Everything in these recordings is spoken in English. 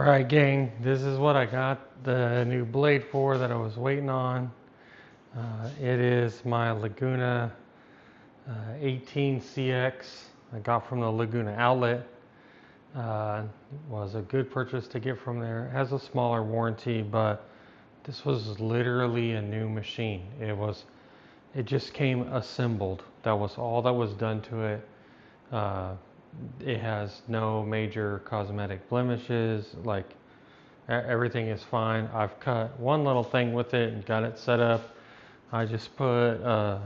Alright gang, this is what I got the new blade for that I was waiting on. It is my Laguna 18CX I got from the Laguna outlet. Was a good purchase to get from there. It has a smaller warranty, but this was literally a new machine. It just came assembled. That was all that was done to it. It has no major cosmetic blemishes. Like everything is fine. I've cut one little thing with it and got it set up. I just put a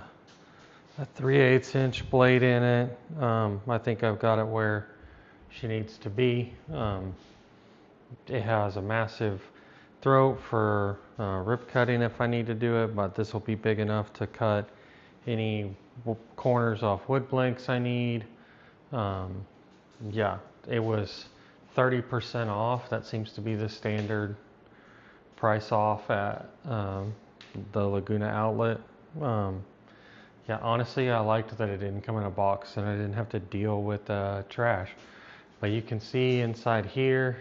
3/8 inch blade in it. I think I've got it where she needs to be. It has a massive throat for rip cutting if I need to do it, but this will be big enough to cut any corners off wood blanks I need. Yeah, it was 30% off. That seems to be the standard price off at the Laguna outlet. Yeah, honestly, I liked that it didn't come in a box and I didn't have to deal with trash. But you can see inside here,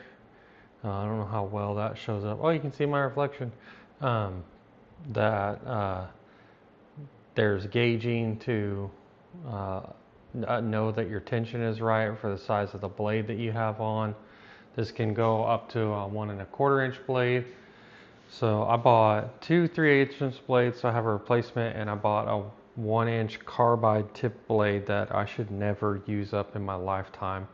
I don't know how well that shows up. Oh, you can see my reflection. That there's gauging to know that your tension is right for the size of the blade that you have on. This can go up to a 1 1/4 inch blade. So I bought two 3/8 inch blades, so I have a replacement, and I bought a 1 inch carbide tip blade that I should never use up in my lifetime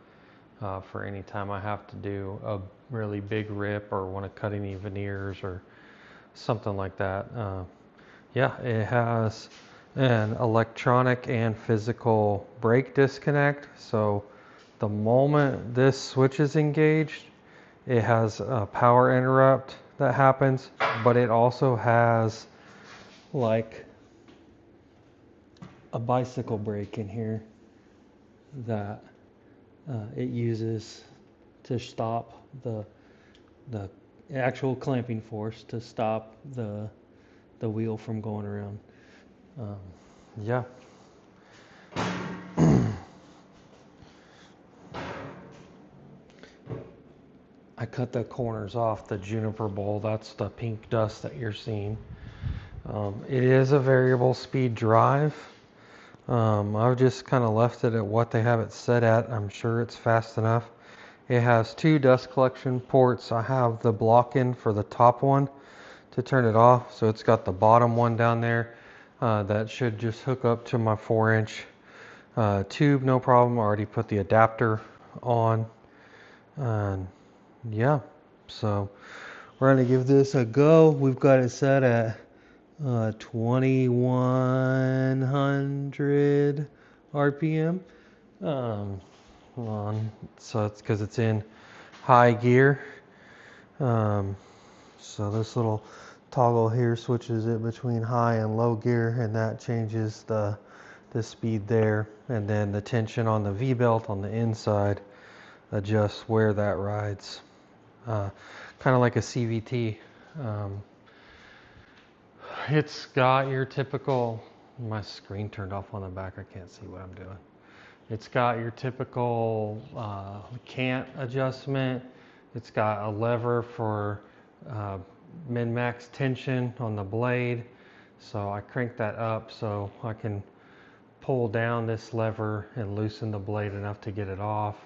for any time I have to do a really big rip or want to cut any veneers or something like that. Yeah, it has an electronic and physical brake disconnect. So the moment this switch is engaged, it has a power interrupt that happens, but it also has like a bicycle brake in here that it uses to stop the actual clamping force to stop the wheel from going around. Yeah. I cut the corners off the juniper bowl. That's the pink dust that you're seeing. It is a variable speed drive. I've just kind of left it at what they have it set at. I'm sure it's fast enough. It has two dust collection ports. I have the block in for the top one to turn it off. So it's got the bottom one down there. That should just hook up to my 4-inch tube, no problem. I already put the adapter on. And yeah, so we're gonna give this a go. We've got it set at 2100 RPM. So it's because it's in high gear. So this little toggle here switches it between high and low gear, and that changes the speed there. And then the tension on the V-belt on the inside adjusts where that rides. Kind of like a CVT. It's got your typical, my screen turned off on the back, I can't see what I'm doing. It's got your typical cant adjustment. It's got a lever for min-max tension on the blade. So I crank that up so I can pull down this lever and loosen the blade enough to get it off.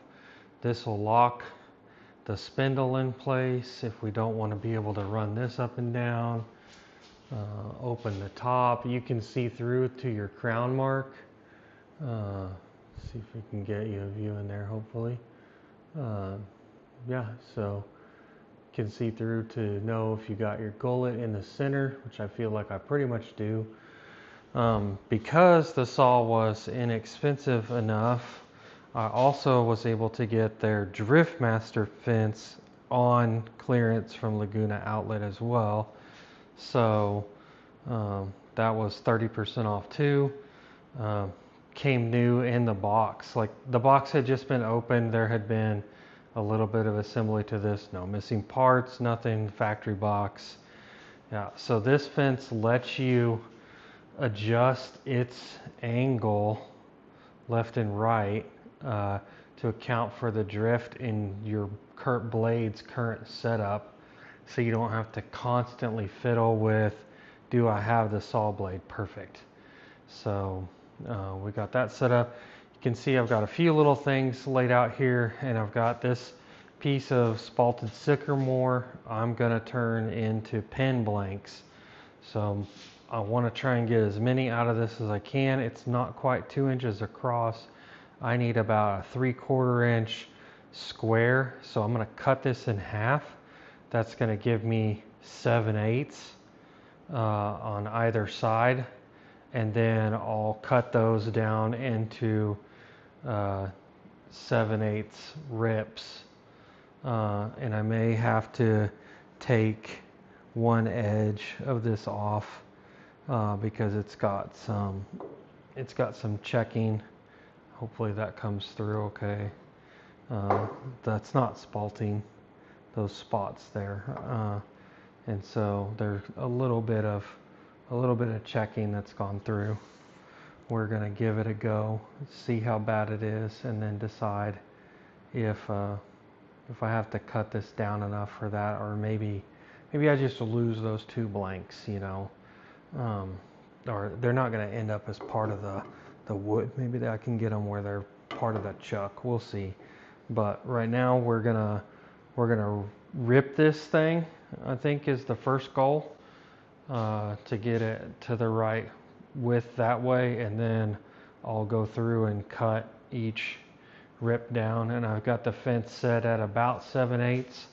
This will lock the spindle in place if we don't want to be able to run this up and down. Open the top. You can see through to your crown mark. See if we can get you a view in there, hopefully. Yeah, so you can see through to know if you got your gullet in the center, which I feel like I pretty much do. Because the saw was inexpensive enough, I also was able to get their Driftmaster fence on clearance from Laguna outlet as well. So that was 30% off too. Came new in the box. Like the box had just been opened. There had been a little bit of assembly to this. No missing parts, nothing, factory box. Yeah, so this fence lets you adjust its angle left and right to account for the drift in your current blade's current setup, so you don't have to constantly fiddle with, do I have the saw blade perfect? So we got that set up. You can see I've got a few little things laid out here, and I've got this piece of spalted sycamore I'm gonna turn into pen blanks. So I want to try and get as many out of this as I can. It's not quite 2 inches across. I need about a 3/4 inch square. So I'm going to cut this in half. That's going to give me 7/8 on either side. And then I'll cut those down into 7/8 rips. And I may have to take one edge of this off because it's got some checking. Hopefully that comes through okay. That's not spalting those spots there, and so there's a little bit of checking that's gone through. We're gonna give it a go, see how bad it is, and then decide if I have to cut this down enough for that, or maybe I just lose those 2 blanks, you know, or they're not going to end up as part of the wood. Maybe I can get them where they're part of the chuck. We'll see. But right now we're gonna rip this thing. I think is the first goal, to get it to the right width that way, and then I'll go through and cut each rip down. And I've got the fence set at about 7/8.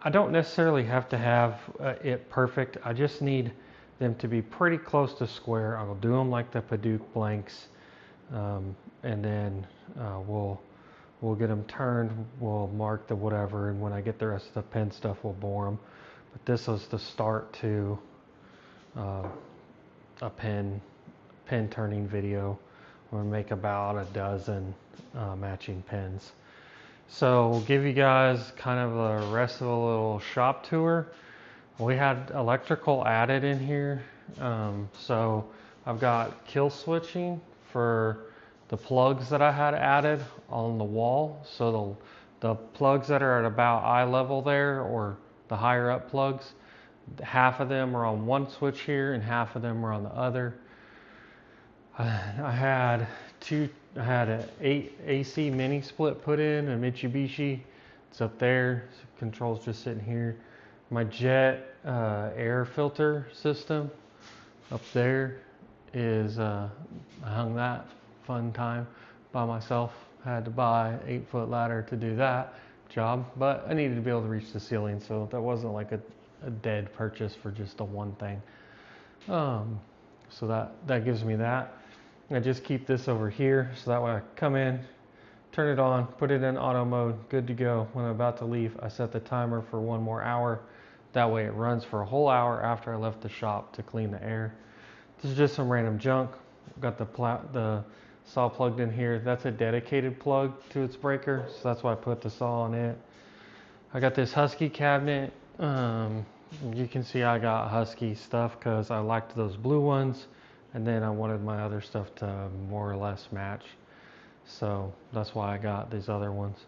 I don't necessarily have to have it perfect. I just need them to be pretty close to square. I'll do them like the Paduke blanks, and then we'll get them turned. We'll mark the whatever, and when I get the rest of the pen stuff, we'll bore them. But this was the start to a pen turning video. We'll make about a dozen matching pens. So we'll give you guys kind of the rest of a little shop tour. We had electrical added in here. So I've got kill switching for the plugs that I had added on the wall. So the plugs that are at about eye level there, or the higher up plugs, half of them are on one switch here and half of them are on the other. I had an 8 AC mini split put in, a Mitsubishi. It's up there. Controls just sitting here. My jet air filter system up there is, I hung that fun time by myself. Had to buy an 8-foot ladder to do that job, but I needed to be able to reach the ceiling, so that wasn't like a dead purchase for just the one thing. So that gives me that. I just keep this over here, so that way I come in, turn it on, put it in auto mode, good to go. When I'm about to leave, I set the timer for 1 more hour. That way it runs for a whole hour after I left the shop to clean the air. This is just some random junk. Got the saw plugged in here. That's a dedicated plug to its breaker, so that's why I put the saw on it. I got this Husky cabinet. You can see I got Husky stuff because I liked those blue ones, and then I wanted my other stuff to more or less match. So that's why I got these other ones.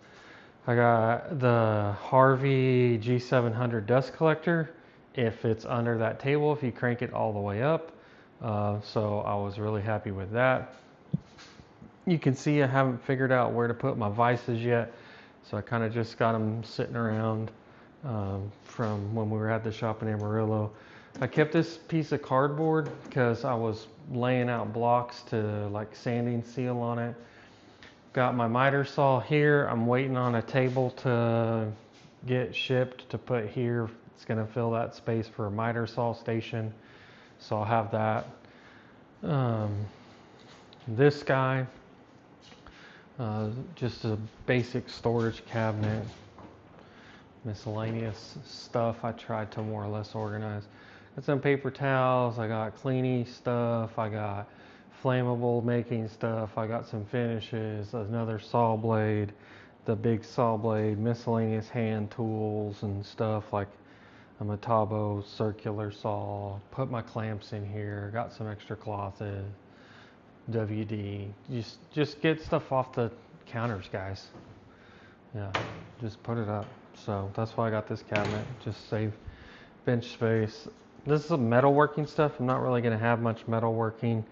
I got the Harvey G700 dust collector. It fits under that table if you crank it all the way up. So I was really happy with that. You can see I haven't figured out where to put my vices yet. So I kind of just got them sitting around from when we were at the shop in Amarillo. I kept this piece of cardboard because I was laying out blocks to like sanding seal on it. Got my miter saw here. I'm waiting on a table to get shipped to put here. It's going to fill that space for a miter saw station. So I'll have that. This guy, just a basic storage cabinet. Miscellaneous stuff I tried to more or less organize. Got some paper towels, I got cleaning stuff, I got flammable making stuff, I got some finishes, another saw blade, the big saw blade, miscellaneous hand tools and stuff like a Metabo circular saw. Put my clamps in here, got some extra cloth, WD. Just get stuff off the counters, guys. Yeah, just put it up. So that's why I got this cabinet, just save bench space. This is some metalworking stuff. I'm not really going to have much metalworking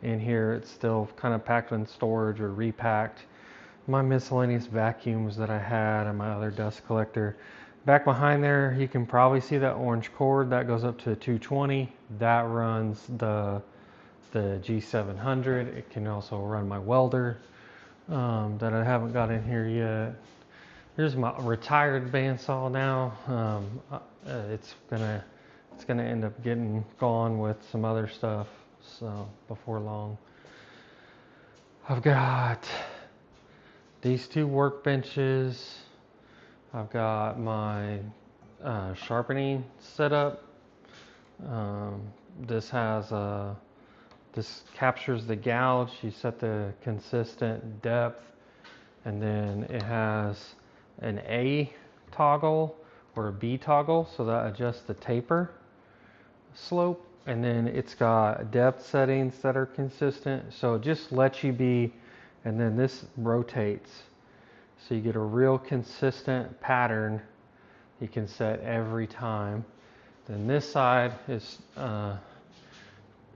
in here. It's still kind of packed in storage or repacked. My miscellaneous vacuums that I had and my other dust collector. Back behind there, you can probably see that orange cord that goes up to 220. That runs the G700. It can also run my welder that I haven't got in here yet. Here's my retired bandsaw now. It's gonna end up getting gone with some other stuff. So before long, I've got these two workbenches. I've got my sharpening set up. This captures the gouge. You set the consistent depth, and then it has an A toggle or a B toggle, so that adjusts the taper slope, and then it's got depth settings that are consistent, so it just lets you be, and then this rotates, so you get a real consistent pattern you can set every time. Then this side is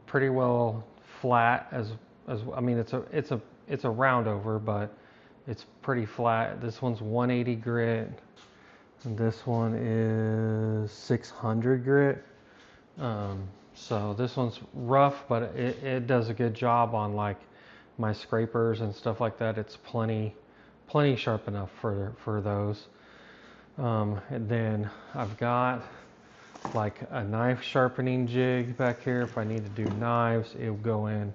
pretty well flat as I mean it's a round over, but it's pretty flat. This one's 180 grit, and this one is 600 grit. So this one's rough, but it does a good job on like my scrapers and stuff like that. It's plenty sharp enough for those. And then I've got like a knife sharpening jig back here. If I need to do knives, it'll go in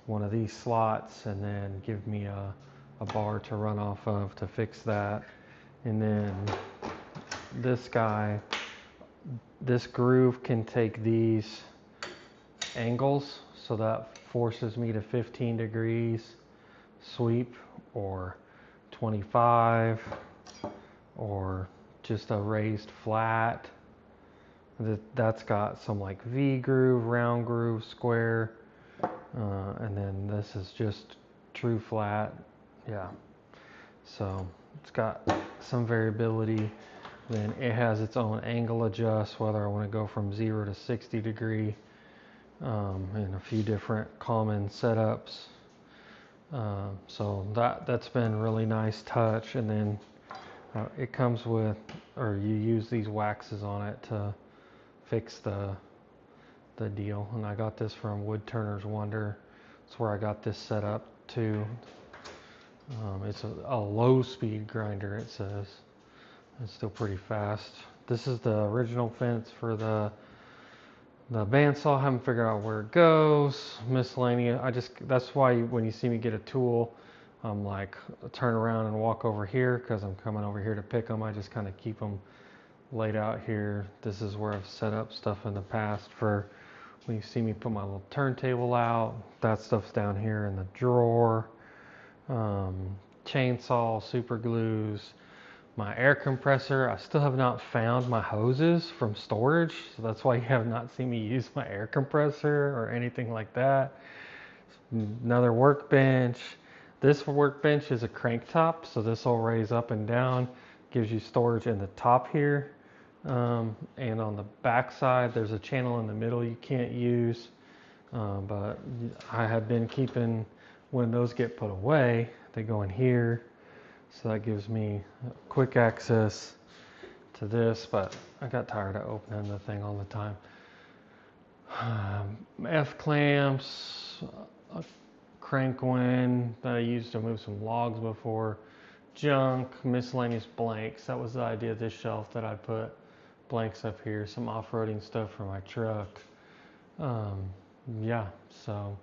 one of these slots and then give me a bar to run off of to fix that. And then this guy, this groove can take these angles, so that forces me to 15 degrees sweep or 25 or just a raised flat. That's got some like V groove, round groove, square, and then this is just true flat. Yeah, so it's got some variability. Then it has its own angle adjust, whether I want to go from 0 to 60 degree, and a few different common setups. So that's been really nice touch. And then it comes with, or you use these waxes on it to fix the deal. And I got this from Wood Turner's Wonder. That's where I got this set up too. It's a low speed grinder, it says. It's still pretty fast. This is the original fence for the bandsaw. I haven't figured out where it goes. Miscellaneous. That's why when you see me get a tool, I'm like, turn around and walk over here, because I'm coming over here to pick them. I just kind of keep them laid out here. This is where I've set up stuff in the past for when you see me put my little turntable out. That stuff's down here in the drawer. Chainsaw, super glues, my air compressor. I still have not found my hoses from storage, so that's why you have not seen me use my air compressor or anything like that. Another workbench. This workbench is a crank top, so this will raise up and down, gives you storage in the top here, and on the back side there's a channel in the middle you can't use, but I have been keeping, when those get put away, they go in here, so that gives me quick access to this. But I got tired of opening the thing all the time. F-clamps, a crank wing that I used to move some logs before, junk, miscellaneous blanks. That was the idea of this shelf, that I'd put blanks up here, some off-roading stuff for my truck. Yeah, so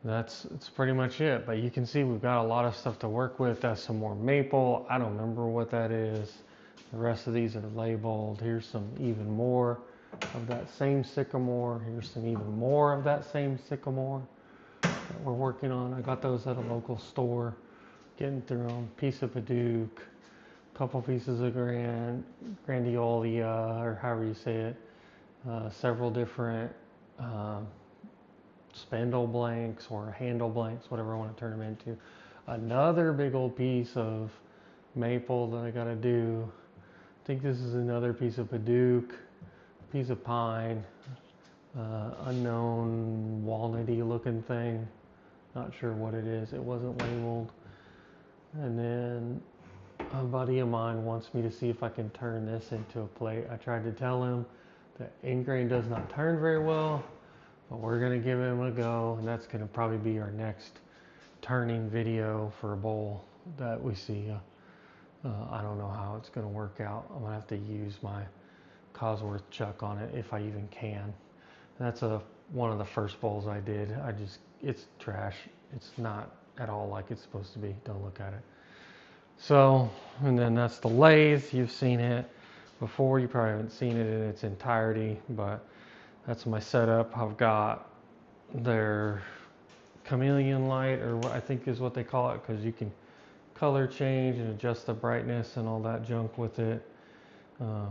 that's pretty much it. But you can see we've got a lot of stuff to work with. That's some more maple. I don't remember what that is. The rest of these are labeled. Here's some even more of that same sycamore. Here's some even more of that same sycamore that we're working on. I got those at a local store, getting through them. Piece of Paduke, couple pieces of Grandiola, or however you say it, several different spindle blanks or handle blanks, whatever I want to turn them into. another big old piece of maple that I gotta do. I think this is another piece of padauk, piece of pine, unknown walnutty looking thing. Not sure what it is. It wasn't labeled. And then a buddy of mine wants me to see if I can turn this into a plate. I tried to tell him that ingrain does not turn very well, but we're gonna give him a go, and that's gonna probably be our next turning video for a bowl that we see. I don't know how it's gonna work out. I'm gonna have to use my Cosworth chuck on it if I even can. That's one of the first bowls I did. It's trash. It's not at all like it's supposed to be. Don't look at it. So, and then that's the lathe. You've seen it before. You probably haven't seen it in its entirety, but that's my setup. I've got their chameleon light, or what I think is what they call it, because you can color change and adjust the brightness and all that junk with it. You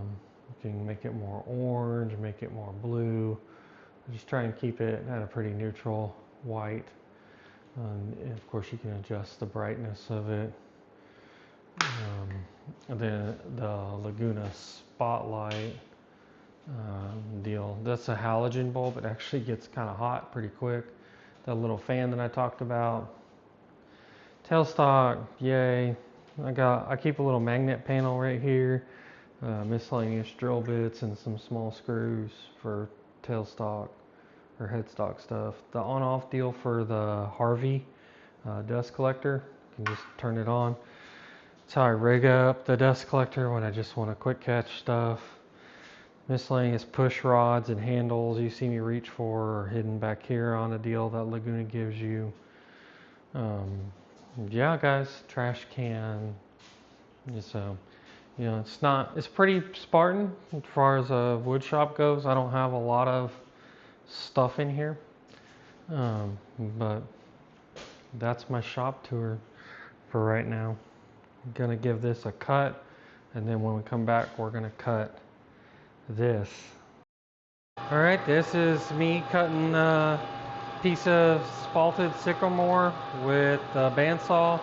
can make it more orange, make it more blue. Just try and keep it at a pretty neutral white. And of course you can adjust the brightness of it. And then the Laguna Spotlight deal. That's a halogen bulb. It actually gets kind of hot pretty quick. That little fan that I talked about. Tailstock, yay. I keep a little magnet panel right here. Miscellaneous drill bits and some small screws for tailstock or headstock stuff. The on-off deal for the Harvey dust collector. You can just turn it on. That's how I rig up the dust collector when I just want to quick catch stuff. Miscellaneous push rods and handles you see me reach for are hidden back here on a deal that Laguna gives you. Yeah, guys, trash can. So, it's pretty Spartan as far as a wood shop goes. I don't have a lot of stuff in here, but that's my shop tour for right now. I'm gonna give this a cut, and then when we come back, we're gonna cut this. All right, this is me cutting a piece of spalted sycamore with a bandsaw.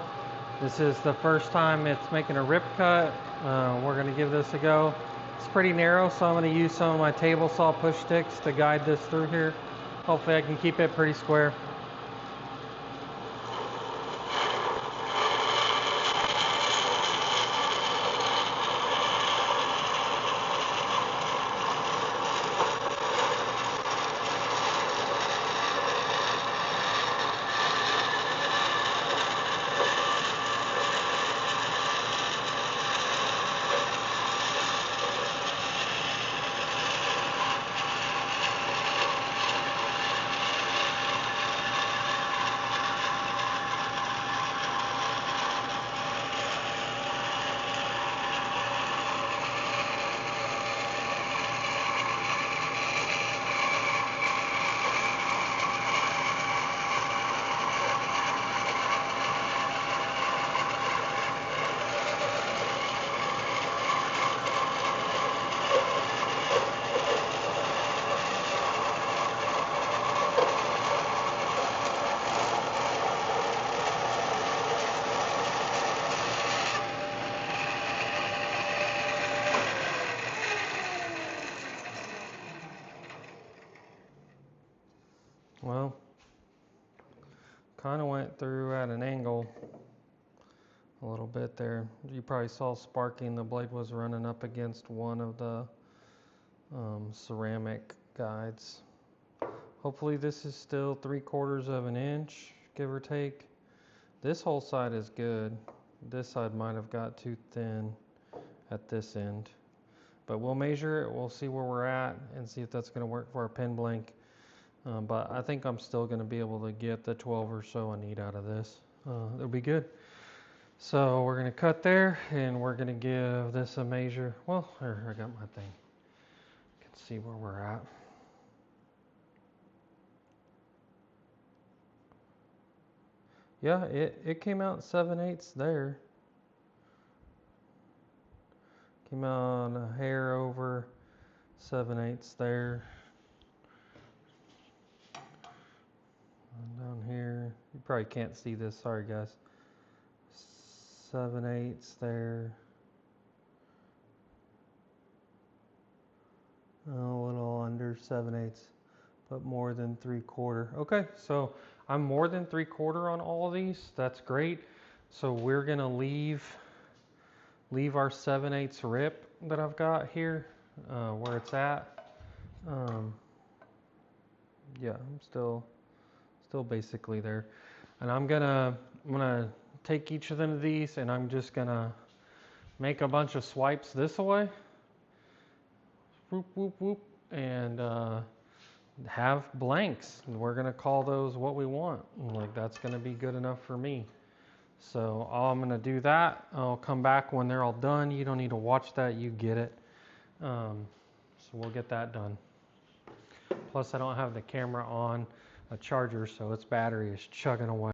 This is the first time it's making a rip cut. We're gonna give this a go. It's pretty narrow, so I'm gonna use some of my table saw push sticks to guide this through here. Hopefully I can keep it pretty square. Well, kind of went through at an angle a little bit there. You probably saw sparking. The blade was running up against one of the ceramic guides. Hopefully this is still 3/4 of an inch, give or take. This whole side is good. This side might have got too thin at this end. But we'll measure it, we'll see where we're at, and see if that's going to work for our pen blank. But I think I'm still going to be able to get the 12 or so I need out of this. It'll be good. So we're going to cut there, and we're going to give this a measure. Well, here, I got my thing. You can see where we're at. Yeah, it came out 7/8 there. Came out a hair over 7/8 there. And down here, you probably can't see this, sorry guys. 7/8 there. A little under 7/8, but more than 3/4. Okay, so I'm more than 3/4 on all of these. That's great. So we're gonna leave our 7/8 rip that I've got here where it's at. Yeah, I'm still basically there. And I'm gonna take each of them of these and I'm just gonna make a bunch of swipes this way. Whoop, whoop, whoop, and have blanks. We're gonna call those what we want. Like that's gonna be good enough for me. So I'm gonna do that. I'll come back when they're all done. You don't need to watch that, you get it. So we'll get that done. Plus I don't have the camera on a charger, so its battery is chugging away.